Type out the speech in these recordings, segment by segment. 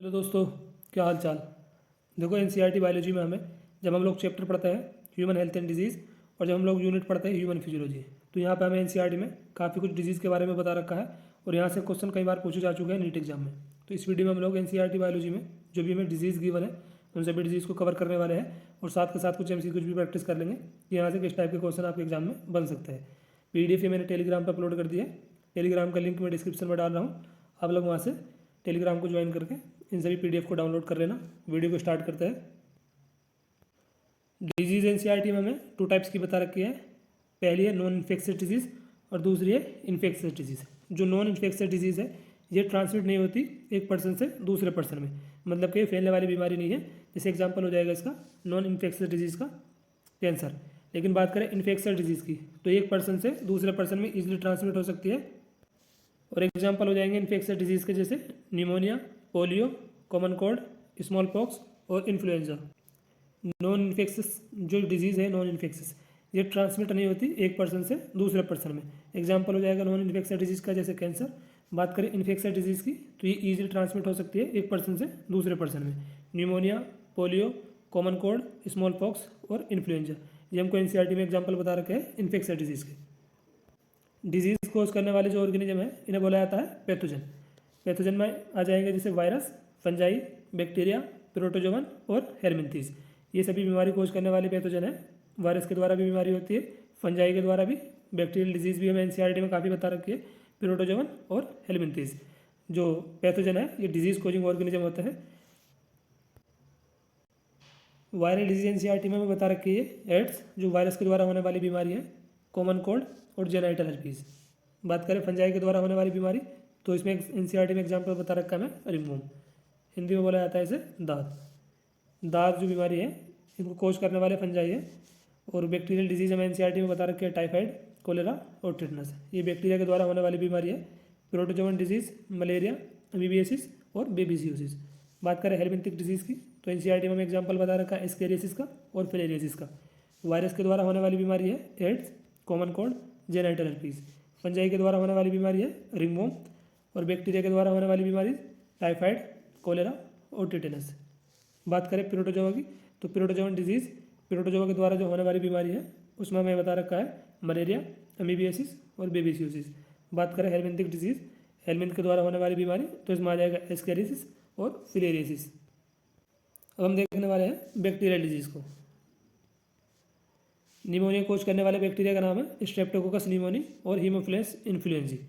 Hello दोस्तों, क्या हाल चाल। देखो एनसीईआरटी बायोलॉजी में हमें जब हम लोग चैप्टर पढ़ते हैं ह्यूमन हेल्थ एंड डिजीज़ और जब हम लोग यूनिट पढ़ते हैं ह्यूमन फिजियोलॉजी, तो यहाँ पे हमें एनसीईआरटी में काफ़ी कुछ डिजीज़ के बारे में बता रखा है और यहाँ से क्वेश्चन कई बार पूछे जा चुके हैं नीट एग्जाम में। तो इस वीडियो में हम लोग एनसीईआरटी बायोलॉजी में जो भी हमें डिजीज़ गिवन है उन सभी डिजीज़ को कवर करने वाले हैं और साथ के साथ कुछ कुछ भी प्रैक्टिस कर लेंगे कि यहाँ से किस टाइप के क्वेश्चन आपके एग्जाम में बन सकते हैं। PDF ये मैंने टेलीग्राम पर अपलोड कर दिया है। टेलीग्राम का लिंक मैं डिस्क्रिप्शन में डाल रहा हूँ, आप लोग वहाँ से टेलीग्राम को ज्वाइन करके इन सभी PDF को डाउनलोड कर लेना। वीडियो को स्टार्ट करते हैं। डिजीज़ एनसीईआरटी में हमें 2 टाइप्स की बता रखी है। पहली है नॉन इन्फेक्शियस डिजीज़ और दूसरी है इन्फेक्शियस डिजीज़। जो नॉन इन्फेक्शियस डिजीज़ है ये ट्रांसमिट नहीं होती एक पर्सन से दूसरे पर्सन में, मतलब कि फैलने वाली बीमारी नहीं है। जैसे एग्जाम्पल हो जाएगा इसका नॉन इन्फेक्शियस डिजीज़ का कैंसर। लेकिन बात करें इन्फेक्शियस डिजीज़ की तो एक पर्सन से दूसरे पर्सन में ईजिली ट्रांसमिट हो सकती है। और एग्जाम्पल हो जाएंगे इन्फेक्शियस डिजीज़ के जैसे pneumonia, polio, common cold, small pox और इन्फ्लुएंजा। नॉन इन्फेक्शियस जो डिजीज़ है नॉन इन्फेक्शियस ये ट्रांसमिट नहीं होती एक पर्सन से दूसरे पर्सन में। एग्जाम्पल हो जाएगा नॉन इन्फेक्शियस डिजीज़ का जैसे कैंसर। बात करें इन्फेक्शियस डिजीज़ की तो ये ईजिली ट्रांसमिट हो सकती है एक पर्सन से दूसरे पर्सन में। Pneumonia, polio, common cold, small pox और इन्फ्लुएंजा ये हमको एनसीईआरटी में एग्जाम्पल बता रखे हैं इन्फेक्शियस डिजीज़ के। डिजीज़ कोज करने वाले जो ऑर्गेनिज्म है इन्हें बोला जाता है पैथोजन। पैथोजन में आ जाएंगे जैसे वायरस, फंजाई, बैक्टीरिया, प्रोटोजोवन और हेलमिंथीज। ये सभी बीमारी कोज करने वाले पैथोजन है। वायरस के द्वारा भी बीमारी होती है, फंजाई के द्वारा भी, बैक्टीरियल डिजीज़ भी हमें एनसीईआरटी में काफ़ी बता रखी है, प्रोटोजोवन और हेलमिंथीज। जो पैथोजन है ये डिजीज़ कोजिंग ऑर्गेनिज्म होता है। वायरल डिजीज एनसीईआरटी में हमें बता रखी है एड्स जो वायरस के द्वारा होने वाली बीमारी है, कॉमन कोल्ड और जेनाइटल हर्पीज। बात करें फंजाई के द्वारा होने वाली बीमारी तो इसमें एनसीईआरटी में एग्जाम्पल बता रखा है हमें रिंगवॉर्म। हिंदी में बोला जाता है इसे दाद। दाद जो बीमारी है इनको कोज करने वाले फंजाई है। और बैक्टीरियल डिजीज हमें एनसीईआरटी में बता रखी है टाइफाइड, कोलेरा और टिटनस। ये बैक्टीरिया के द्वारा होने वाली बीमारी है। प्रोटोजोवन डिजीज, मलेरिया, अमीबियासिस और बेबीसियोसिस। बात करें हेलमिंथिक डिजीज़ की तो एनसीईआरटी में हमें एग्जाम्पल बता रखा है एस्केरियासिस का और फिलेरियासिस का। वायरस के द्वारा होने वाली बीमारी है AIDS, common cold, genital herpes. Fungi के द्वारा होने वाली बीमारी है रिंगवॉर्म और बैक्टीरिया के द्वारा होने वाली बीमारी टाइफाइड, कोलेरा और टिटेनस। बात करें प्रोटोजोआ की तो प्रोटोजोवन डिजीज़ प्रोटोजोआ के द्वारा जो होने वाली बीमारी है उसमें हमें बता रखा है मलेरिया, अमीबियासिस और बेबीसियोसिस। बात करें हेलमिंथिक डिजीज़, हेलमिंथ के द्वारा होने वाली बीमारी तो इसमें आ जाएगा एस्केरियासिस और फिलेरियासिस। अब हम देखने वाले हैं बैक्टीरियल डिजीज़ को। निमोनिया कोज करने वाले बैक्टीरिया का नाम है स्ट्रेप्टोकोकस निमोनी और हीमोफिलस इन्फ्लुएंजी।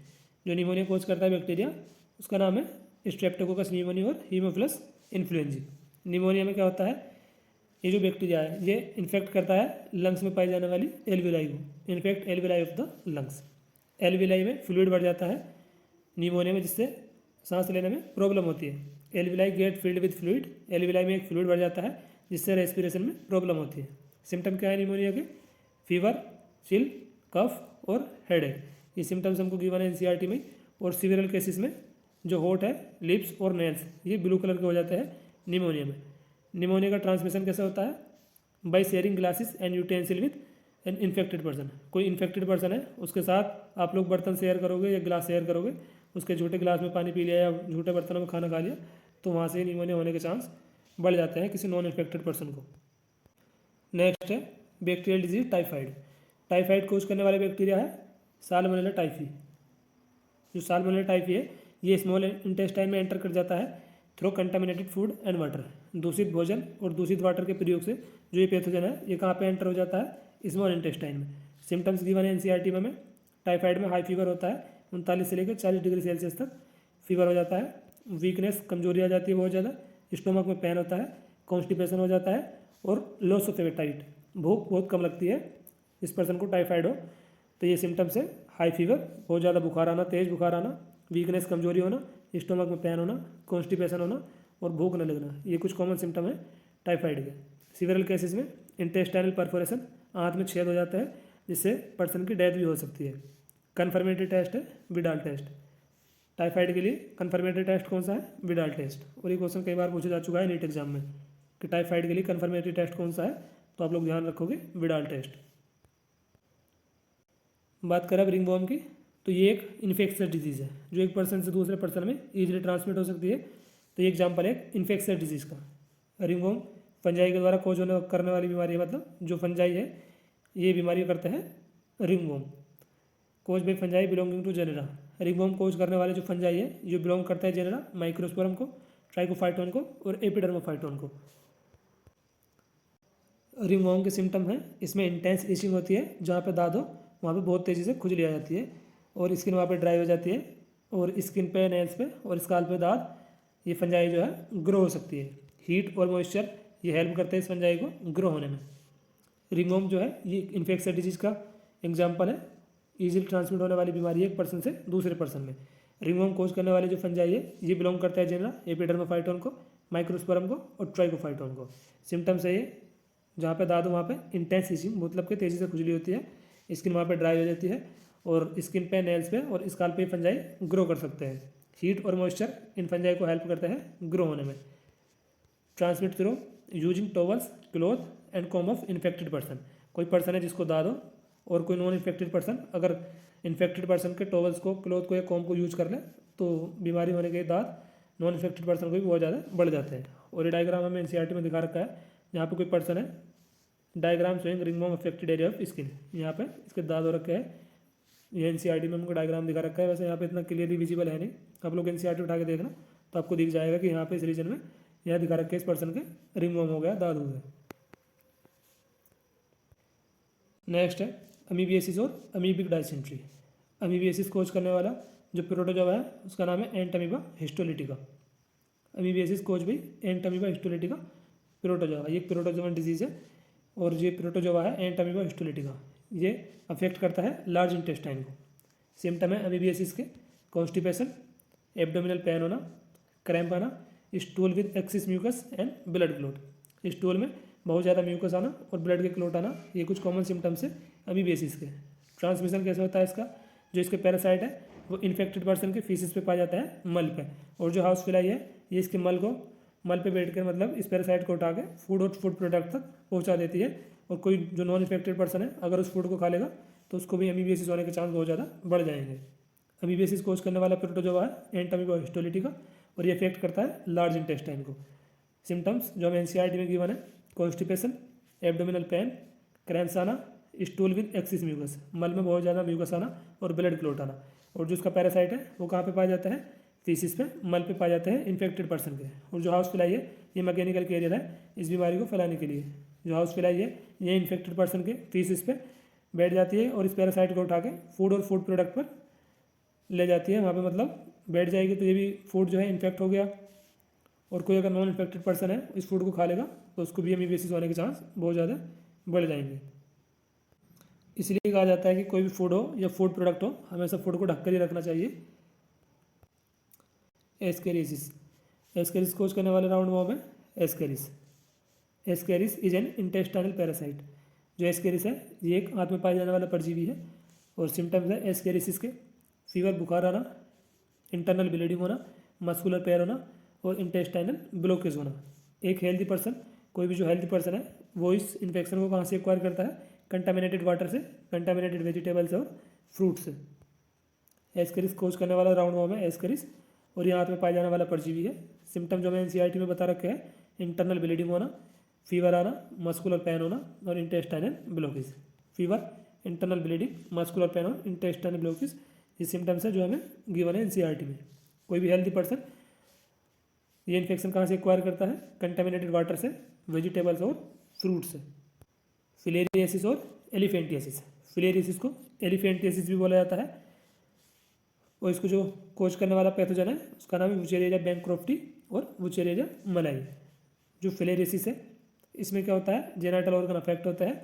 जो निमोनिया कोज करता है बैक्टीरिया उसका नाम है स्ट्रेप्टोकोकस निमोनी और हीमोफिलस इन्फ्लुएंजी। निमोनिया में क्या होता है, ये जो बैक्टीरिया है ये इन्फेक्ट करता है लंग्स में पाई जाने वाली एल्विलाई को, infect alveoli of the lungs. Alveoli में फ्लूइड बढ़ जाता है निमोनिया में, जिससे सांस लेने में प्रॉब्लम होती है। Alveoli get filled with fluid, alveoli में एक फ्लूइड बढ़ जाता है जिससे रेस्पिरेशन में प्रॉब्लम होती है। सिम्टम क्या है निमोनिया के, फीवर, चिल, कफ और हेडेक। ये सिम्टम्स हमको गिवन है एनसीईआरटी में। और सीवियरल केसेस में जो होट है, लिप्स और नेल्स ये ब्लू कलर के हो जाते हैं निमोनिया में। निमोनिया का ट्रांसमिशन कैसे होता है, by sharing glasses and utensil with an infected person. कोई इन्फेक्टेड पर्सन है उसके साथ आप लोग बर्तन शेयर करोगे या ग्लास शेयर करोगे, उसके झूठे गिलास में पानी पी लिया या झूठे बर्तनों में खाना खा लिया तो वहाँ से निमोनिया होने के चांस बढ़ जाते हैं किसी नॉन इन्फेक्टेड पर्सन को। नेक्स्ट है बैक्टीरियल डिजीज टाइफाइड। टाइफाइड कोज करने वाले बैक्टीरिया है साल्मोनेला टाइफी। जो साल्मोनेला टाइफी है ये स्मॉल इंटेस्टाइन में एंटर कर जाता है through contaminated food and water. दूषित भोजन और दूषित वाटर के प्रयोग से जो ये पैथोजन है ये कहाँ पे एंटर हो जाता है, स्मॉल इंटेस्टाइन में। सिम्टम्स गिवन है एनसीईआरटी में। टाइफाइड में हाई फीवर होता है 39 से लेकर 40 डिग्री सेल्सियस तक फीवर हो जाता है। वीकनेस, कमजोरी आ जाती है बहुत ज़्यादा। स्टोमक में पेन होता है, कॉन्स्टिपेशन हो जाता है और लॉस ऑफ एपेटाइट, भूख बहुत कम लगती है इस पर्सन को टाइफाइड हो। तो ये सिम्टम्स है हाई फीवर, बहुत ज़्यादा बुखार आना, तेज़ बुखार आना, वीकनेस, कमजोरी होना, स्टोमक में पेन होना, कॉन्स्टिपेशन होना और भूख न लगना। ये कुछ कॉमन सिम्टम है टाइफाइड के। सीवियरल केसेस में इंटेस्टाइनल परफोरेशन, आंत में छेद हो जाता है जिससे पर्सन की डेथ भी हो सकती है। कन्फर्मेटरी टेस्ट है विडाल टेस्ट। टाइफाइड के लिए कन्फर्मेटरी टेस्ट कौन सा है, विडाल टेस्ट। और ये क्वेश्चन कई बार पूछा जा चुका है नीट एग्जाम में कि टाइफाइड के लिए कन्फर्मेटरी टेस्ट कौन सा है, तो आप लोग ध्यान रखोगे विडाल टेस्ट। बात करें अब रिंगवॉर्म की तो ये एक इन्फेक्शियस डिजीज़ है जो एक पर्सन से दूसरे पर्सन में ईजिली ट्रांसमिट हो सकती है। तो तो ये एग्जाम्पल है इन्फेक्शियस डिजीज़ का। रिंगवर्म फंजाई के द्वारा कोज होने करने वाली बीमारी है, मतलब जो फंजाई है ये बीमारी करते हैं ringworm. Cause by fungi belonging to genera. Ringworm cause करने वाले जो फंजाई है जो बिलोंग करता है जेनेरा माइक्रोस्पोरम को, ट्राइकोफाइटोन को और एपिडर्मोफाइटोन को। रिंगवर्म के सिम्टम हैं, इसमें इंटेंस इचिंग होती है, जहाँ पे दाद हो वहाँ पे बहुत तेज़ी से खुजली आ जाती है और स्किन वहाँ पे ड्राई हो जाती है और स्किन पे, नेल्स पे और स्काल्प पे दाद, ये फंजाई जो है ग्रो हो सकती है। हीट और मॉइस्चर ये हेल्प करते हैं इस फंजाई को ग्रो होने में। रिंगवर्म जो है ये इन्फेक्शियस डिजीज़ का एग्जाम्पल है, ईजिली ट्रांसमिट होने वाली बीमारी है एक पर्सन से दूसरे पर्सन में। रिंगवर्म कोज करने वाले जो फंजाई है ये बिलोंग करता है जेनरा एपिडर्मोफाइटोन को, माइक्रोस्पोरम को और ट्राइकोफाइटोन को। सिम्टम्स है ये, जहाँ पे दाद वहाँ पे इंटेंस इचिंग मतलब कि तेज़ी से खुजली होती है, स्किन वहाँ पे ड्राई हो जाती है और स्किन पे, नेल्स पे और स्काल्प पे फंजाई ग्रो कर सकते हैं। हीट और मॉइस्चर इन फंजाई को हेल्प करते हैं ग्रो होने में। Transmit through using towels, cloth and com of infected person. कोई पर्सन है जिसको दाद हो और कोई नॉन इन्फेक्टेड पर्सन अगर इन्फेक्टेड पर्सन के टॉवल्स को, क्लॉथ को या कॉम को यूज कर ले तो बीमारी होने के दाद नॉन इन्फेक्टेड पर्सन को भी बहुत ज़्यादा बढ़ जाते हैं। और ये डायग्राम हमें एनसीईआरटी में दिखा रखा है, यहाँ पे कोई पर्सन है, diagram showing ringworm affected area of skin, यहाँ पे इसके दाद हो रखे हैं। ये एनसीईआरटी में हमको डायग्राम दिखा रखा है, वैसे यहाँ पे इतना क्लियरली विजिबल है नहीं, आप लोग एनसीईआरटी उठा के देखना तो आपको दिख जाएगा कि यहाँ पे इस रीजन में यहाँ दिखा रखे इस पर्सन के रिंगवर्म हो गया, दाद हो गया। नेक्स्ट है अमीबियासिस और अमीबिक डायसेंट्री। अमीबियासिस कोज करने वाला जो प्रोटोजोआ है उसका नाम है एंटमीबा हिस्टोलिटिका। अमीबियासिस कोज भी एंटमीबा हिस्टोलिटिका प्रोटोजोआ, ये प्रोटोजोवन डिजीज़ है और ये प्रोटोजोआ है एंटमीबा हिस्टोलिटिका, ये अफेक्ट करता है लार्ज इंटेस्टाइन को। सिम्टम है अमीबियासिस के कॉन्स्टिपेशन, एब्डोमिनल पेन होना, क्रैम्प आना, stool with excess mucus and blood clot. Stool में बहुत ज़्यादा म्यूकस आना और ब्लड के क्लॉट आना, ये कुछ कॉमन सिम्टम्स है अमीबियासिस के। ट्रांसमिशन कैसे होता है इसका, जो इसके पैरासाइट है वो इन्फेक्टेड पर्सन के फीसिस पे पाया जाता है, मल पे, और जो हाउस फ्लाई है ये इसके मल पे बैठ कर मतलब इस पैरासाइट को उठा के फूड और फूड प्रोडक्ट तक पहुंचा देती है। और कोई जो नॉन इन्फेक्टेड पर्सन है अगर उस फूड को खा लेगा तो उसको भी अमीबियासिस होने के चांस बहुत ज़्यादा बढ़ जाएंगे। अमीबियासिस कोज करने वाला प्रोटोजोआ है एंटमीबा हिस्टोलिटिका और ये अफेक्ट करता है लार्ज इंटेस्टाइन को। सिम्टम्स जो हमें एनसीईआरटी में गिवन है, कॉन्स्टिपेशन, एब्डोमिनल पेन, क्रैम्प्स आना, स्टूल विद एक्सिस म्यूकस, मल में बहुत ज़्यादा म्यूकस आना और ब्लड क्लॉट आना। और जो उसका पैरासाइट है वो कहाँ पे पाया जाता है, फीसिस पे, मल पे पाए जाते हैं इन्फेक्टेड पर्सन के। और जो हाउस फ्लाई है ये मैकेनिकल कैरियर है इस बीमारी को फैलाने के लिए। जो हाउस फ्लाई है ये इन्फेक्टेड पर्सन के फीसिस पे बैठ जाती है और इस पैरासाइट को उठा के फूड और फूड प्रोडक्ट पर ले जाती है, वहाँ पे मतलब बैठ जाएगी तो ये भी फूड जो है इन्फेक्ट हो गया। और कोई अगर नॉन इन्फेक्टेड पर्सन है इस फूड को खा लेगा तो उसको भी अमीबियासिस होने के चांस बहुत ज़्यादा बढ़ जाएंगे। इसलिए कहा जाता है कि कोई भी फूड हो या फूड प्रोडक्ट हो हमेशा फूड को ढक कर ही रखना चाहिए। एस्केरिसिस, एस्केरिस कोज करने वाले राउंड वॉर्म है Ascaris. Ascaris is an intestinal parasite. जो एस्केरिस है ये एक हाथ में पाया जाने वाला परजीवी है और सिम्टम्स है एस्केरिसिस के फीवर, बुखार आना, इंटरनल ब्लीडिंग होना, मस्कुलर पेयर होना और इंटेस्टाइनल ब्लॉकेज होना। एक हेल्दी पर्सन, कोई भी जो हेल्दी पर्सन है वो इस इन्फेक्शन को कहाँ से एक्वायर करता है, कंटामिनेटेड वाटर से, कंटामिनेटेड वेजिटेबल्स और फ्रूट से। एस्केरिस कोज करने वाला राउंड वॉर्म है एस्केरिस और ये हाथ में पाया जाने वाला परजीवी है। सिम्टम जो हमें एनसीईआरटी में बता रखे हैं, इंटरनल ब्लीडिंग होना, फीवर आना, मस्कुलर पेन होना और intestinal blockage. Fever, internal bleeding, muscular pain और इंटेस्टाइनल ब्लॉकेज ये सिम्टम्स है जो हमें गिवन है एनसीईआरटी में। कोई भी हेल्दी पर्सन ये इन्फेक्शन कहाँ से एक्वायर करता है, कंटामिनेटेड वाटर से, वेजिटेबल्स और फ्रूट से। फिलेरियासिस और एलिफेंटियासिस। फिलेरियासिस को एलिफेंटियासिस भी बोला जाता है और इसको जो कोज करने वाला पैथोजन है उसका नाम है वुचेरिया बैंक्रॉफ्टी और वुचेरिया मलाई। जो फिलेरियासिस है इसमें क्या होता है, जेनाइटल ऑर्गन अफेक्ट होता है,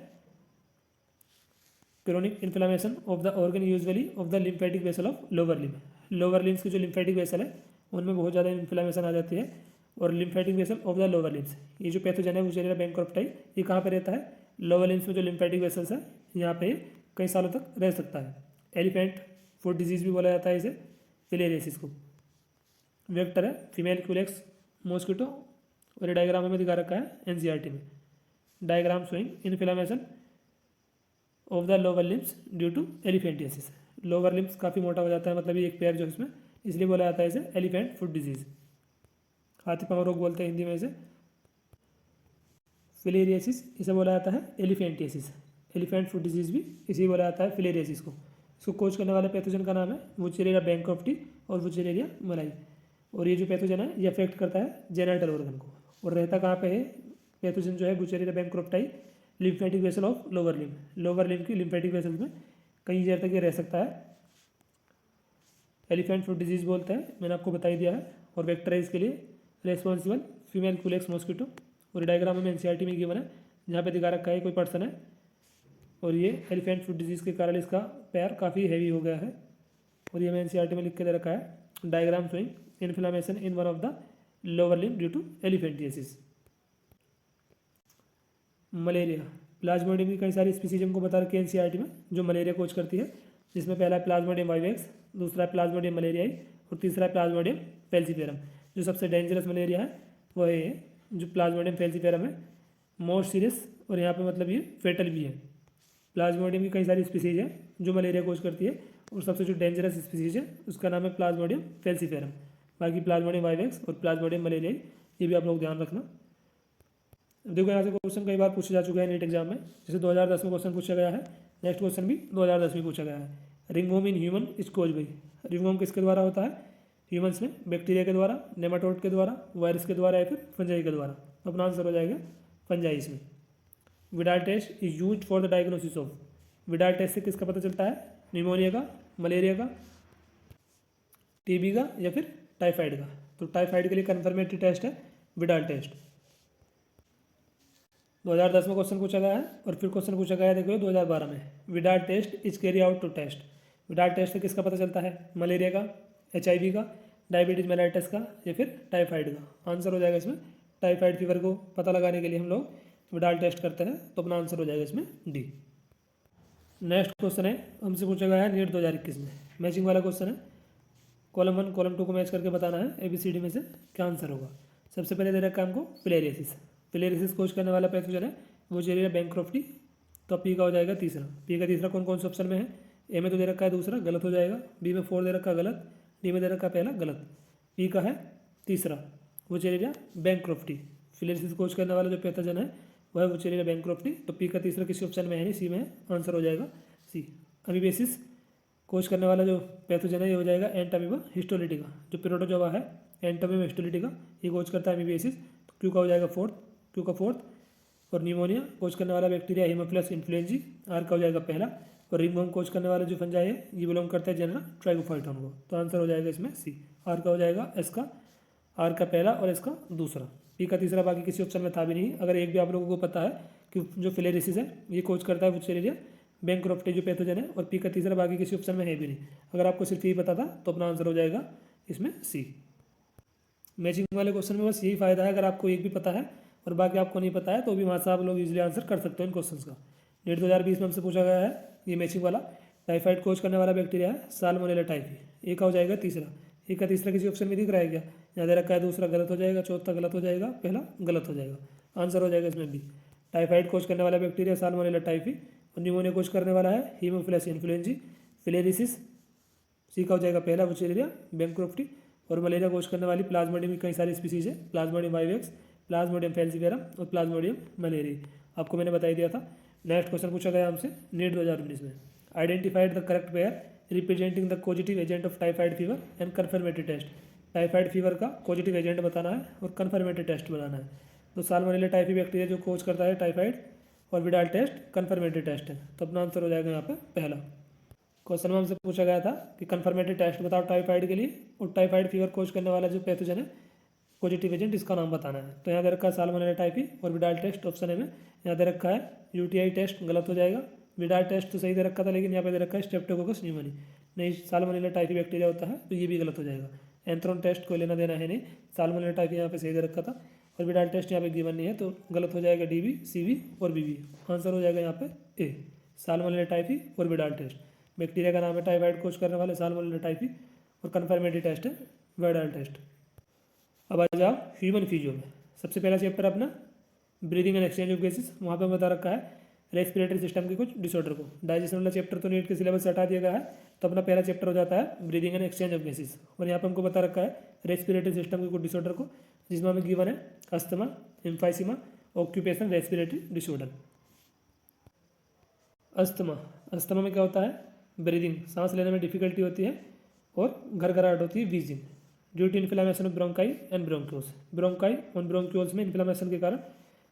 chronic inflammation of the organ usually of the lymphatic vessel of lower limb. Lower limbs की जो लिम्फेटिक वेसल है उनमें बहुत ज़्यादा इन्फ्लेमेशन आ जाती है और lymphatic vessel of the lower limbs. ये जो पैथोजन है वुचेरिया बैंक्रॉफ्टी ये कहाँ पे रहता है, लोअर लिम्स में जो लिम्फेटिक वेसल्स है यहाँ पे कई सालों तक रह सकता है। एलिफेंट फुट डिजीज़ भी बोला जाता है इसे, फिलेरियासिस को। वेक्टर है फीमेल क्यूलेक्स मॉस्किटो और ये डायग्राम हमें दिखा रखा है एनसीईआरटी में। Diagram showing inflammation of the lower limbs due to elephantiasis. Lower limbs काफ़ी मोटा हो जाता है, मतलब ये एक पैर जो इसमें, इसलिए बोला जाता है इसे एलिफेंट फुट डिजीज़। हाथी पाँव रोग बोलते हैं हिंदी में इसे। फिलेरियासिस इसे बोला जाता है एलिफेंटियासिस, एलिफेंट फुट डिजीज भी इसी बोला जाता है फिलेरियासिस को। इसको कोज करने वाले पैथोजन का नाम है वुचेरिया बैंक्रॉफ्टी और वुचेरिया मलाई। और ये जो पैथोजन है ये अफेक्ट करता है जेनिटल ऑर्गन को। और रहता कहाँ पे है पैथोजन जो है Wuchereria bancrofti, lymphatic vessel of lower limb, lower limb की लिम्फेटिक वेसल्स में कई देर तक ये रह सकता है। एलिफेंट फुट डिजीज बोलते हैं, मैंने आपको बता ही दिया है। और वेक्टर है इसके लिए रेस्पॉन्सिबल फीमेल कुलेक्स मॉस्किटो। और डायग्राम में एनसीईआरटी में गिवन है, जहाँ पे दिखा रखा है कोई पर्सन है और ये एलिफेंट फुट डिजीज़ के कारण इसका पैर काफ़ी हैवी हो गया है। और ये मैं एनसीईआरटी में लिख के दे रखा है diagram showing inflammation in one of the lower limb due to elephantiasis. Malaria, plasmodium की कई सारी स्पीसीज हमको बता रखी है एनसीईआरटी में जो मलेरिया कोज करती है, जिसमें पहला है प्लाज्मोडियम वाइवेक्स, दूसरा है प्लाज्मोडियम मलेरियाई और तीसरा है प्लाज्मोडियम फेल्सीफेरम। जो सबसे डेंजरस मलेरिया है वो है जो प्लाज्मोडियम फेल्सीफेरम है, मोस्ट सीरियस और यहाँ पे मतलब ये फेटल भी है। प्लाज्मोडियम की कई सारी स्पीसीज है जो मलेरिया कोज करती है और सबसे जो डेंजरस स्पीसीज है उसका नाम है प्लाज्मोडियम फेल्सीफेरम। बाकी प्लाज्मोडियम वाइवेक्स और प्लाज्मोडियम मलेरियाई ये भी आप लोग ध्यान रखना। देखो यहाँ से क्वेश्चन कई बार पूछा जा चुका है नीट एग्जाम में, जैसे 2010 में क्वेश्चन पूछा गया है, नेक्स्ट क्वेश्चन भी 2010 में पूछा गया है। Ringworm in human is cause by, ringworm किसके द्वारा होता है ह्यूमंस में, बैक्टीरिया के द्वारा, नेमाटोड के द्वारा, वायरस के द्वारा या फिर फंजाई के द्वारा। अपना आंसर हो जाएगा फंजाई इसमें। Widal test is use for the diagnosis of, Widal test से किसका पता चलता है, निमोनिया का, मलेरिया का, टीबी का या फिर टाइफाइड का। तो टाइफाइड के लिए कन्फर्मेटरी टेस्ट है विडाल टेस्ट। 2010 में क्वेश्चन पूछा गया है और फिर क्वेश्चन पूछा गया है देखो 2012 में, Widal test is carry out to test, Widal test से किसका पता चलता है, मलेरिया का, HIV का, डायबिटीज मेलाइटिस का या फिर टाइफाइड का। आंसर हो जाएगा इसमें टाइफाइड फीवर को पता लगाने के लिए हम लोग विडाल टेस्ट करते हैं, तो अपना आंसर हो जाएगा इसमें डी। नेक्स्ट क्वेश्चन है हमसे पूछा गया है नीट 2021 में, मैचिंग वाला क्वेश्चन है। कॉलम 1 कॉलम 2 को मैच करके बताना है ABCD में से क्या आंसर होगा। सबसे पहले दे रखा है हमको फिलेरियासिस, फिलेरियासिस कोज करने वाला पैथोजन है वुचेरिया बैंक्रॉफ्टी, तो पी का हो जाएगा तीसरा। पी का तीसरा कौन कौन से ऑप्शन में है, ए में तो दे रखा है दूसरा गलत हो जाएगा, बी में 4 दे रखा है गलत, डी में दे रखा है पहला गलत। पी का है तीसरा वुचेरिया बैंक्रॉफ्टी, फिलेरियासिस कोज करने वाला जो पैथोजन है वह है वुचेरिया बैंक्रॉफ्टी, तो पी का तीसरा किसी ऑप्शन में है नहीं, सी में है, आंसर हो जाएगा सी। अमीबेसिस कोज करने वाला जो पैथोजन है ये हो जाएगा एंटामीबा हिस्टोलिटिका, जो प्रोटोजोआ है एंटामीबा हिस्टोलिटिका ये कोज करता है अमीबेसिस, तो क्यू का हो जाएगा फोर्थ। और निमोनिया कोज करने वाला बैक्टीरिया हीमोफिलस इन्फ्लुएंजी, आर का हो जाएगा पहला। और रिंगवॉर्म कोज करने वाला जो फंजाई है ये बिलोंग करता है जनरा ट्राइगोफाइटोन को, तो आंसर हो जाएगा इसमें सी। आर का हो जाएगा एस का, आर का पहला और एस का दूसरा। पी का तीसरा बाकी किसी ऑप्शन में था भी नहीं। अगर एक भी आप लोगों को पता है कि जो फिलेरियासिस है ये कोज करता है वुचेरिया बैंक्रॉफ्टी जो पैथोजन है, और पी का तीसरा बाकी किसी ऑप्शन में है भी नहीं। अगर आपको सिर्फ यही पता था तो अपना आंसर हो जाएगा इसमें सी। मैचिंग वाले क्वेश्चन में बस यही फायदा है, अगर आपको एक भी पता है और बाकी आपको नहीं पता है तो भी वहाँ से आप लोग इजीली आंसर कर सकते हो इन क्वेश्चंस का। नीट 2020 में हमसे पूछा गया है ये मैचिंग वाला, टाइफाइड कोज करने वाला बैक्टीरिया है साल्मोनेला टाइफी, ए का हो जाएगा तीसरा। ए का तीसरा किसी ऑप्शन में दिख रहा है क्या, यहाँ दे रखा है दूसरा गलत हो जाएगा, चौथा गलत हो जाएगा, पहला गलत हो जाएगा, आंसर हो जाएगा इसमें बी। टाइफाइड कोज करने वाला बैक्टीरिया साल्मोनेला टाइफी, और निमोनिया कोज करने वाला है हीमोफिलस इन्फ्लुएंजी। फिलेरियासिस सी का हो जाएगा पहला वुचेरिया बैंक्रॉफ्टी, और मलेरिया कोज करने वाली प्लाज्मोडियम की कई सारी स्पीसीज है, प्लाज्मोडियम वाइवेक्स, प्लाज्मोडियम फेल्सीफेरम और प्लाज्मोडियम मलेरिया, आपको मैंने बता ही दिया था। नेक्स्ट क्वेश्चन पूछा गया हमसे नीट 2019 में, identified the correct pair representing the positive agent of typhoid fever and confirmatory test. Typhoid fever का पॉजिटिव एजेंट बताना है और कन्फर्मेटरी टेस्ट बताना है। तो साल्मोनेला टाइफी बैक्टीरिया जो कोज करता है टाइफाइड, और विडाल टेस्ट कन्फर्मेटरी टेस्ट है, तो अपना आंसर हो जाएगा यहाँ पे पहला। क्वेश्चन में हमसे पूछा गया था कि कन्फर्मेटरी टेस्ट बताओ टाइफाइड के लिए, और टाइफाइड फीवर कोज करने वाला जो पैथोजन है पॉजिटिव एजेंट इसका नाम बताना है। तो यहाँ दे रखा है साल्मोनेला टाइफी और विडाल टेस्ट ऑप्शन है में, यहाँ दे रखा है UTI टेस्ट गलत हो जाएगा, विडाल टेस्ट तो सही दे रखा था लेकिन यहाँ पे दे रखा है स्ट्रेप्टोकोकस न्यूमोनी, नहीं साल्मोनेला टाइफी बैक्टीरिया होता है तो ये भी गलत हो जाएगा। एंथ्रोन टेस्ट को लेना देना है नहीं, साल्मोनेला टाइफी यहाँ पे सही दे रखा था, और विडाल टेस्ट यहाँ पे गिवन नहीं है तो गलत हो जाएगा DB, CV और BB, आंसर हो जाएगा यहाँ पे ए, साल्मोनेला टाइफी और विडाल टेस्ट। बैक्टीरिया का नाम है टाइफाइड कोज करने वाले साल्मोनेला टाइफी, और कन्फर्मेटरी टेस्ट है विडाल टेस्ट। अब आ जाओ ह्यूमन फिजियो में, सबसे पहला चैप्टर अपना breathing and exchange of gases, वहाँ पे बता रखा है रेस्पिरेटरी सिस्टम के कुछ डिसऑर्डर को। डाइजेशन वाला चैप्टर तो नीट के सिलेबस से हटा दिया गया है, तो अपना पहला चैप्टर हो जाता है breathing and exchange of gases, और यहाँ पे हमको बता रखा है रेस्पिरेटरी सिस्टम के कुछ डिसऑर्डर को। जिसमें हमें गिवन है asthma, emphysema, occupation respiratory disorder. Asthma, asthma में क्या होता है, ब्रीदिंग, सांस लेने में डिफिकल्टी होती है और घरघराहट होती है, wheezing, due to inflammation of bronchi and bronchioles. Bronchi और ब्रोंक्यूल्स में इन्फ्लेमेशन के कारण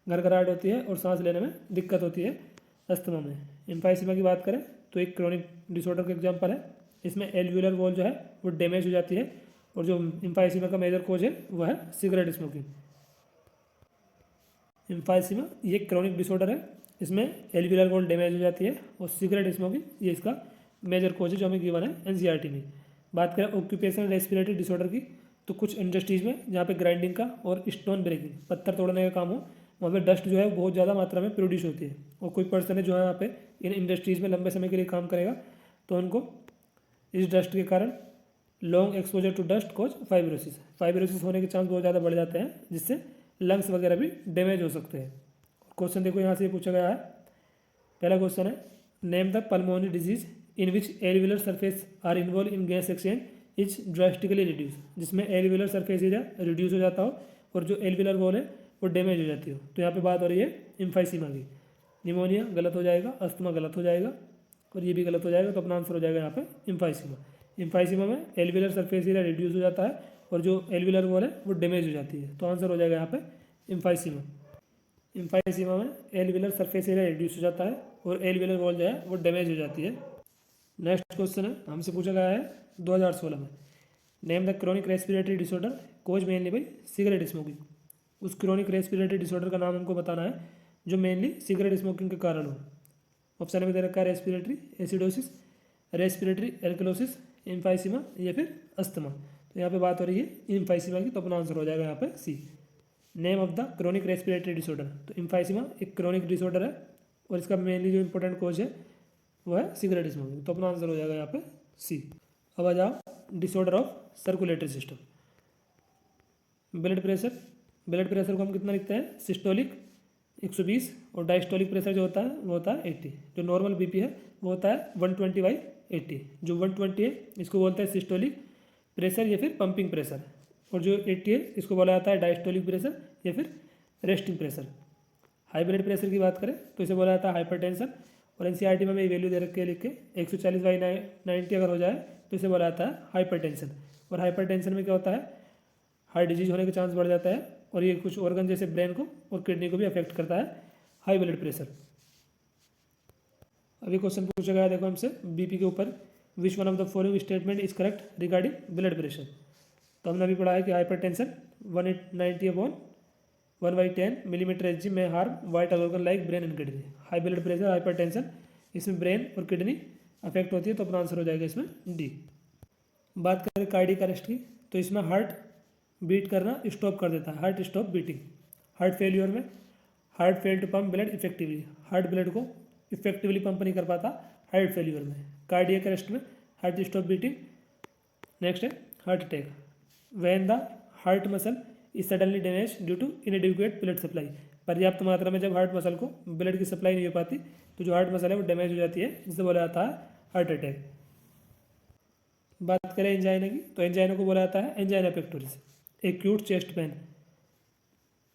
घरघराहट होती है और सांस लेने में दिक्कत होती है अस्थमा में। एम्फाइसीमा की बात करें तो एक क्रोनिक डिसऑर्डर का एग्जाम्पल है। इसमें एल्वियुलर वॉल जो है वो डैमेज हो जाती है और जो एम्फाइसीमा का मेजर कोज है वह है सिगरेट स्मोकिंग। एम्फाइसीमा ये क्रोनिक डिसऑर्डर है, इसमें एल्वियुलर वॉल डैमेज हो जाती है और सिगरेट स्मोकिंग ये इसका मेजर कोज है जो हमें गिवन है एनसीईआरटी में। बात करें ऑक्यूपेशनल रेस्पिरेटरी डिसऑर्डर की, तो कुछ इंडस्ट्रीज में जहाँ पे ग्राइंडिंग का और स्टोन ब्रेकिंग, पत्थर तोड़ने का काम हो, वहाँ पे डस्ट जो है वो बहुत ज़्यादा मात्रा में प्रोड्यूस होती है और कोई पर्सन है जो है यहाँ पे इन इंडस्ट्रीज़ में लंबे समय के लिए काम करेगा तो उनको इस डस्ट के कारण long exposure to dust cause fibrosis, fibrosis होने के चांस बहुत ज़्यादा बढ़ जाते हैं जिससे लंग्स वगैरह भी डैमेज हो सकते हैं। क्वेश्चन देखो यहाँ से पूछा गया है, पहला क्वेश्चन है name the pulmonary disease in which alveolar surface are involve in gas exchange is drastically reduce, जिसमें एल्वियुलर सरफेस एरिया रिड्यूस हो जाता हो और जो एल्वियुलर वॉल है वो डैमेज हो जाती हो। तो यहाँ पे बात हो रही है एम्फाइसीमा की। निमोनिया गलत हो जाएगा, अस्थमा गलत हो जाएगा और ये भी गलत हो जाएगा, तो अपना आंसर हो जाएगा यहाँ पे एम्फाइसीमा। एम्फाइसीमा में एल्वियुलर सरफेस एरिया रिड्यूस हो जाता है और जो एल्वियुलर वॉल है वो डैमेज हो जाती है, तो आंसर हो जाएगा यहाँ पे एम्फाइसीमा। एम्फाइसीमा में एल्वियुलर सरफेस एरिया रिड्यूस हो जाता है और एल्वियुलर वॉल जो है वो डैमेज हो जाती है। नेक्स्ट क्वेश्चन है, हमसे पूछा गया है 2016 में, name the chronic respiratory disorder cause mainly by cigarette smoking. उस क्रोनिक रेस्पिरेटरी डिसऑर्डर का नाम हमको बताना है जो मेनली सिगरेट स्मोकिंग के कारण हो। ऑप्शन में दे रखा है respiratory acidosis, respiratory alkalosis, emphysema या फिर अस्थमा। तो यहाँ पे बात हो रही है एम्फाइसीमा की, तो अपना आंसर हो जाएगा यहाँ पे C, name of the chronic respiratory disorder. तो एम्फाइसीमा एक क्रोनिक डिसऑर्डर है और इसका मेनली जो इंपॉर्टेंट कोज है वो है सिगरेट स्मोकिंग, तो अपना आंसर हो जाएगा यहाँ पे सी। अब आ जाओ disorder of circulatory system. Blood pressure, blood pressure को हम कितना लिखते हैं, सिस्टोलिक 120 और डायस्टोलिक प्रेशर जो होता है वो होता है 80। जो नॉर्मल बीपी है वो होता है 120/80। जो 120 है इसको बोलते हैं सिस्टोलिक प्रेशर या फिर पंपिंग प्रेशर, और जो 80 है इसको बोला जाता है डायस्टोलिक प्रेशर या फिर resting pressure. High blood pressure की बात करें तो इसे बोला जाता है हाइपरटेंशन, और एनसीईआरटी में मैं वैल्यू दे रखी है लिख के 140/90 अगर हो जाए तो इसे बोला जाता है हाइपरटेंशन। और हाइपरटेंशन में क्या होता है, हार्ट डिजीज होने के चांस बढ़ जाता है और ये कुछ ऑर्गन जैसे ब्रेन को और किडनी को भी अफेक्ट करता है हाई ब्लड प्रेशर। अभी क्वेश्चन पूछा गया देखो हमसे बीपी के ऊपर, विच one of the following statement is correct regarding blood pressure. तो हमने अभी पढ़ा है कि हाइपरटेंशन 190/1/10 मिलीमीटर एच जी में harm vital organ like brain and kidney. High blood pressure hypertension इसमें ब्रेन और किडनी अफेक्ट होती है, तो अपना आंसर हो जाएगा इसमें डी। बात करें कार्डियक अरेस्ट की, तो इसमें हार्ट बीट करना स्टॉप कर देता है, heart stop beating. Heart failure में heart fail to pump blood effectively, heart blood को इफेक्टिवली पंप नहीं कर पाता हार्ट फेल्यूर में। कार्डियक अरेस्ट में हार्ट स्टॉप बीटिंग। नेक्स्ट है heart attack, when the heart muscle is suddenly damage due to inadequate blood supply. पर्याप्त मात्रा में जब हार्ट मसल को ब्लड की सप्लाई नहीं हो पाती तो जो हार्ट मसल है वो डैमेज हो जाती है, जिसे बोला जाता है हार्ट अटैक। बात करें एंजाइना की, तो एंजाइना को बोला जाता है angina pectoris. Acute chest pain,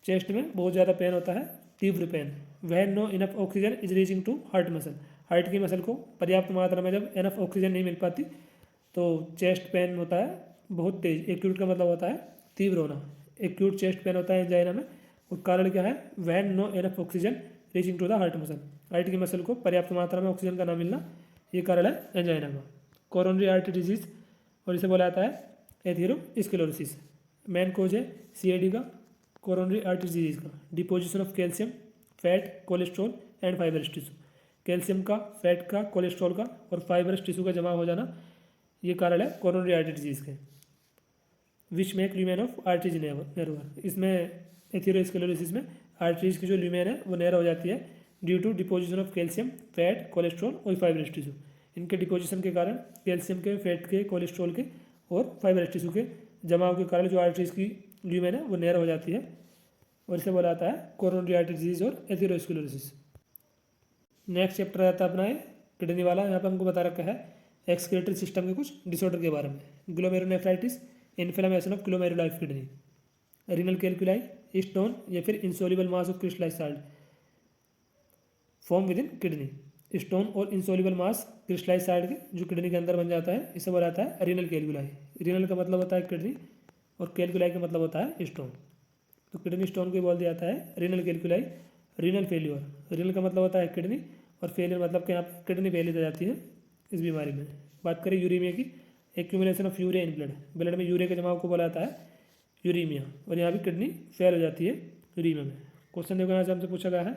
chest में बहुत ज़्यादा पेन होता है, तीव्र pain. When no enough oxygen is reaching to heart muscle, heart की मसल को पर्याप्त मात्रा में जब इनफ ऑक्सीजन नहीं मिल पाती तो चेस्ट पेन होता है बहुत तेज। एक्यूट का मतलब होता है तीव्र होना, एक्यूट चेस्ट पेन होता है एंजाइना में। और कारण क्या है, when no enough oxygen reaching to the heart muscle, heart की मसल को पर्याप्त मात्रा में ऑक्सीजन का ना मिलना, ये कारण है एंजाइना का। कोरोनरी आर्टरी डिजीज, और इसे बोला जाता है एथेरोस्क्लेरोसिस। मेन कोज है सीएडी का, कोरोनरी आर्टरी डिजीज का, deposition of calcium, fat, cholesterol and fibrous tissue. Calcium का, फैट का, कोलेस्ट्रॉल का और फाइबरस टिश्यू का जमा हो जाना, ये कारण है कोरोनरी आर्टरी डिजीज के। Which make lumen of arteries narrower, इसमें एथेरोस्क्लेरोसिस में आर्टरीज की जो ल्यूमेन है वो नैरो हो जाती है due to deposition of calcium, fat, cholesterol और फाइबरस टिश्यू। इनके डिपोजिशन के कारण कैल्शियम के, फैट के, कोलेस्ट्रॉल के और फाइबरस टिश्यू के जमाव के कारण जो आर्टरीज की ल्यूमेन है वो नैरो हो जाती है, और इसे बोला जाता है कोरोनरी आर्टरी डिजीज और एथेरोस्क्लेरोसिस। नेक्स्ट चैप्टर आता है अपना है किडनी वाला। यहाँ पर हमको बता रखा है एक्सक्रीटरी सिस्टम के कुछ डिसऑर्डर के बारे में। Glomerulonephritis, inflammation of glomeruli kidney, renal calculi stone या फिर insoluble mass of crystallize salt form within kidney. Stone और इंसोल्यूबल मास क्रिस्टलाइज साल्ट के जो किडनी के अंदर बन जाता है इसे बोला जाता है रीनल कैलकुलाई। रीनल का मतलब होता है किडनी और कैलकुलाई का मतलब होता है स्टोन। तो किडनी स्टोन को बोल दिया जाता है renal calculi. Renal failure, renal का मतलब होता है किडनी और फेलियर मतलब कि यहाँ पर किडनी फेल हो जाती है इस बीमारी में। बात करें यूरीमिया की, accumulation of urea in blood, blood में यूरिया के जमाव को बोला जाता है यूरीमिया, और यहाँ भी किडनी फेल हो जाती है यूरीमिया में। क्वेश्चन देखो यहाँ से हमसे पूछा गया है,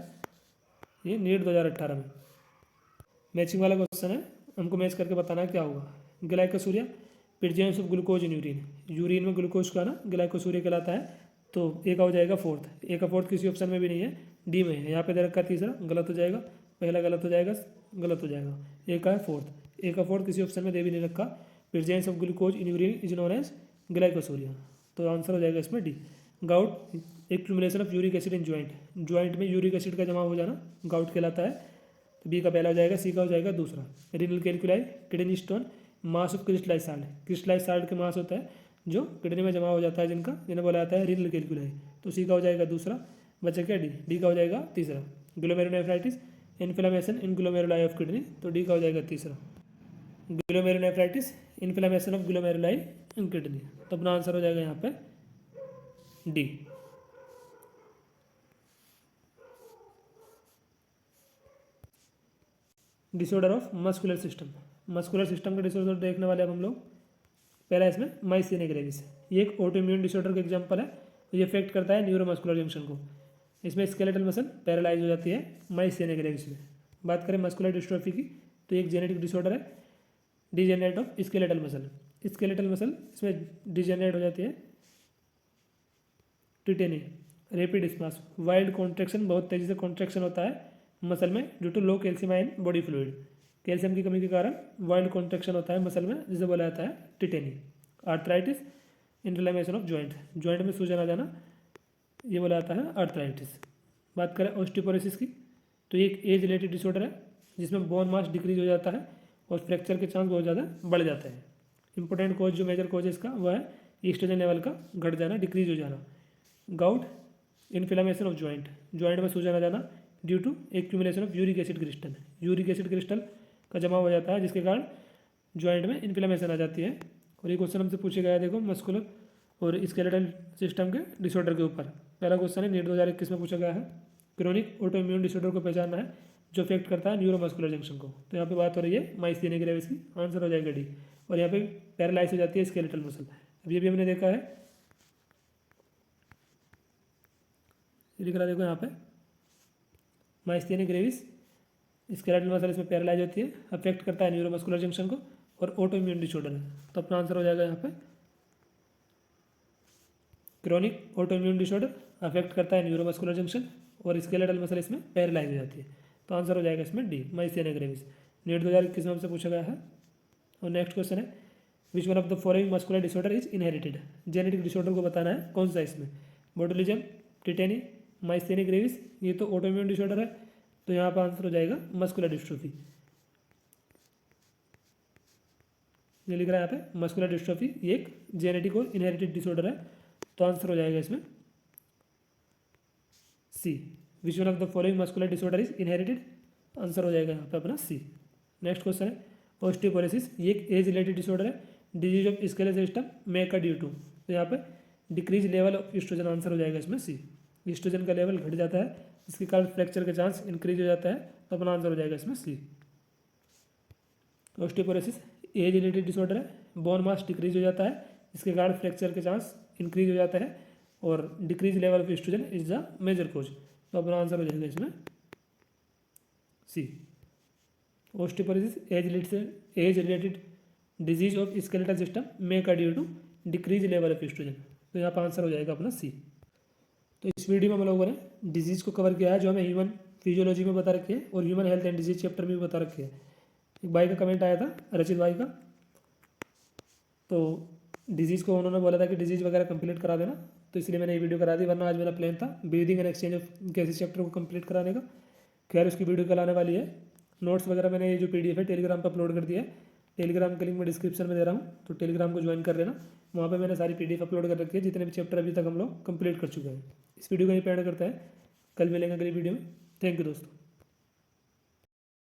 ये नीट 2018 में मैचिंग वाला क्वेश्चन है, हमको मैच करके बताना है क्या होगा। Glycosuria presence of glucose in urine, urine में ग्लूकोज का ना ग्लाइकोसूरिया कहलाता है। तो ए का हो जाएगा फोर्थ, ए का फोर्थ किसी ऑप्शन में भी नहीं है, डी में है। यहाँ पे दे रखा है तीसरा, गलत हो जाएगा, पहला गलत हो जाएगा, गलत हो जाएगा। ए का है फोर्थ, ए का फोर्थ किसी ऑप्शन में दे भी नहीं रखा। Presence of glucose in urine is known as glycosuria, तो आंसर हो जाएगा इसमें D. Gout accumulation of uric acid in joint, joint में यूरिक एसिड का जमा हो जाना गाउट कहलाता है। तो बी का पहला हो जाएगा, सी का हो जाएगा दूसरा। Renal calculi kidney stone mass of crystallize salt, crystallize salt के मास होता है जो किडनी में जमा हो जाता है जिन्हें बोला जाता है रीनल कैलकुलाई। तो सी का हो जाएगा दूसरा, बचा क्या डी, डी का हो जाएगा तीसरा। Glomerulonephritis inflammation in glomeruli of kidney, तो डी का हो जाएगा तीसरा। Glomerulonephritis inflammation of glomeruli in kidney, तो अपना आंसर हो जाएगा यहाँ पे D. Disorder of muscular system, muscular system का डिसऑर्डर देखने वाले अब हम लोग। पहला इसमें माइस्थेनिया ग्रेविस, ये एक ऑटोइम्यून डिसऑर्डर का एग्जांपल है। ये इफेक्ट करता है न्यूरोमस्कुलर जंक्शन को। इसमें स्केलेटल मसल पैरालाइज हो जाती है माइस्थेनिया ग्रेविस में। बात करें मस्कुलर डिस्ट्रोफी की, तो एक जेनेटिक डिसऑर्डर है, degenerate of skeletal muscle. Skeletal muscle इसमें डिजेनरेट हो जाती है। Tetany rapid spasm, wild contraction, बहुत तेजी से कॉन्ट्रैक्शन होता है मसल में due to low calcium ion body fluid, calcium की कमी के कारण वाइल्ड कॉन्ट्रैक्शन होता है मसल में, जिसे बोला जाता है tetany. Arthritis inflammation of joint, joint में सूजन आ जाना, ये बोला जाता है आर्थराइटिस। बात करें ऑस्टियोपोरोसिस की, तो ये एक एज रिलेटेड डिसऑर्डर है जिसमें बोन मास डिक्रीज हो जाता है और फ्रैक्चर के चांस बहुत ज़्यादा बढ़ जाते हैं। इंपॉर्टेंट कोज जो मेजर कोज है इसका वह है ईस्ट्रोजन लेवल का घट जाना, डिक्रीज हो जाना। Gout inflammation of joint, joint में सूजन आ जाना due to accumulation of uric acid crystal, uric acid crystal का जमा हो जाता है जिसके कारण ज्वाइंट में इन्फ्लेमेशन आ जाती है। और ये क्वेश्चन हमसे पूछे गया है, देखो मस्कुलर और स्केलेटल सिस्टम के डिसऑर्डर के ऊपर। पहला क्वेश्चन है नीट 2021 में पूछा गया है, क्रोनिक ऑटोइम्यून डिसऑर्डर को पहचानना है जो इफेक्ट करता है न्यूरोमस्कुलर जंक्शन को। तो यहाँ पे बात हो रही है माइस्थेनिया ग्रेविस की, आंसर हो जाएगा डी। और यहाँ पे पैरालाइज हो जाती है स्केलेटल मसल। अब ये भी हमने देखा है, लिख रहा देखो यहाँ पे माइस्थेनिया ग्रेविस स्केलेटल मसल इसमें पैरालाइज होती है, अफेक्ट करता है न्यूरोमस्कुलर जंक्शन को और ऑटोइम्यून डिसऑर्डर है। तो अपना आंसर हो जाएगा यहाँ पे क्रोनिक ऑटोइम्यून डिसऑर्डर, अफेक्ट करता है न्यूरोमस्कुलर जंक्शन और स्केलेटल मसल इसमें पैरालाइज हो जाती है। तो आंसर हो जाएगा इसमें डी, माइस्थेनिया ग्रेविस। नीट 2021 में हमसे पूछा गया है। और नेक्स्ट क्वेश्चन है, विच one of the following muscular disorder is inherited, genetic disorder को बताना है कौन सा इसमें, बोटुलिज्म, टिटेनी, माइस्थेनिया ग्रेविस, ये तो ऑटोइम्यून डिसऑर्डर है। तो यहाँ पर आंसर हो जाएगा मस्कुलर डिस्ट्रोफी, ये लिख रहा है यहाँ पे मस्कुलर डिस्ट्रोफी, ये एक जेनेटिक और इनहेरिटेड डिसऑर्डर है। तो आंसर हो जाएगा इसमें C, which one of the following muscular disorder is inherited, answer हो जाएगा यहाँ पे अपना सी। नेक्स्ट क्वेश्चन है ऑस्टियोपोरोसिस, ये एक एज रिलेटेड डिसऑर्डर है, डिजीज ऑफ स्केलेटल सिस्टम में का ड्यू टू। तो यहाँ पे decrease level of oestrogen, answer हो जाएगा इसमें सी, ईस्ट्रोजन का लेवल घट जाता है इसके कारण फ्रैक्चर के चांस इंक्रीज हो जाता है। तो अपना आंसर हो जाएगा इसमें C. Osteoporosis age related disorder है, बोन मास डिक्रीज हो जाता है इसके कारण फ्रैक्चर के चांस इंक्रीज हो जाता है और decrease level of oestrogen is the major cause. तो अपना आंसर हो जाएगा इसमें C. Osteoporosis age related disease of skeletal system में का due to decrease level of oestrogen. तो यहाँ पर आंसर हो जाएगा अपना सी। तो इस वीडियो में हम लोगों ने डिजीज़ को कवर किया है जो हमें ह्यूमन फिजियोलॉजी में बता रखी है और human health and disease chapter में भी बता रखी है। एक भाई का कमेंट आया था, रचित भाई का, तो डिजीज़ को उन्होंने बोला था कि डिजीज़ वगैरह कंप्लीट करा देना, तो इसलिए मैंने ये वीडियो करा दी, वरना आज मेरा प्लान था breathing and exchange of gases chapter को कंप्लीट कराने का। खैर उसकी वीडियो कल आने वाली है। नोट्स वगैरह मैंने ये जो PDF है टेलीग्राम पर अपलोड कर दिया है, टेलीग्राम का लिंक मैं डिस्क्रिप्शन में दे रहा हूँ, तो टेलीग्राम को ज्वाइन कर लेना। वहाँ पे मैंने सारी PDF अपलोड कर रखी है, जितने भी चैप्टर अभी तक हम लोग कंप्लीट कर चुके हैं। इस वीडियो को यहीं पे एंड करता है, कल मिलेंगे अगली वीडियो में। थैंक यू दोस्तों।